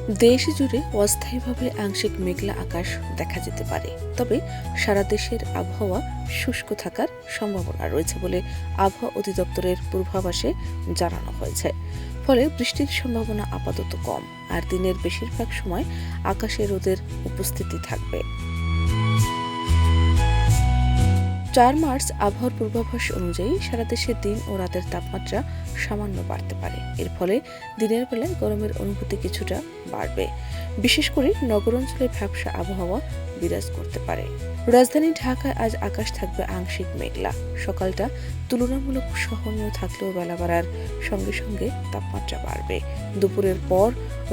দেশ জুড়ে অস্থায়ীভাবে আংশিক মেঘলা আকাশ দেখা যেতে পারে, তবে সারা দেশের আবহাওয়া শুষ্ক থাকার সম্ভাবনা রয়েছে বলে আবহাওয়া অধিদপ্তরের পূর্বাভাসে জানানো হয়েছে। ফলে বৃষ্টির সম্ভাবনা আপাতত কম, আর দিনের বেশিরভাগ সময় আকাশে রোদের উপস্থিতি থাকবে। 4 মার্চ আবহাওয়ার পূর্বাভাস অনুযায়ী সারা দেশে দিন ও রাতের তাপমাত্রা সামান্য বাড়তে পারে। এর ফলে দিনের বেলায় গরমের অনুভূতি কিছুটা বাড়বে। বিশেষ করে নগর অঞ্চলে ভ্যাপসা আবহাওয়া বিরাজ করতে পারে। রাজধানী ঢাকায় আজ আকাশ থাকবে আংশিক মেঘলা। সকালটা তুলনামূলক সহনীয় থাকলেও বেলা বাড়ার সঙ্গে সঙ্গে তাপমাত্রা বাড়বে। দুপুরের পর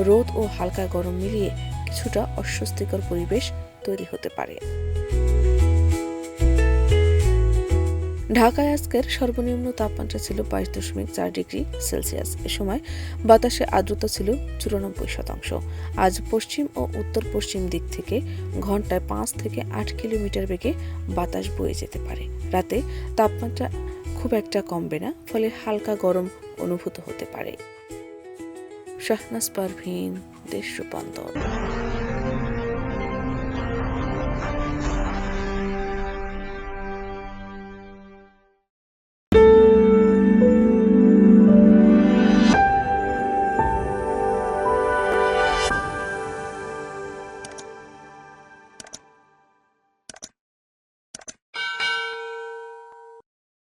রোদ ও হালকা গরম মিলিয়ে কিছুটা অস্বস্তিকর পরিবেশ তৈরি হতে পারে। ঢাকায় আজকের সর্বনিম্ন তাপমাত্রা ছিল 22.4 ডিগ্রি সেলসিয়াস। এ সময় বাতাসে আর্দ্রতা ছিল 94%। আজ পশ্চিম ও উত্তর পশ্চিম দিক থেকে ঘন্টায় 5 থেকে 8 কিলোমিটার বেগে বাতাস বয়ে যেতে পারে। রাতে তাপমাত্রা খুব একটা কমবে না, ফলে হালকা গরম অনুভূত হতে পারে। শাহনাজ পারভীন, দেশ রূপান্তর।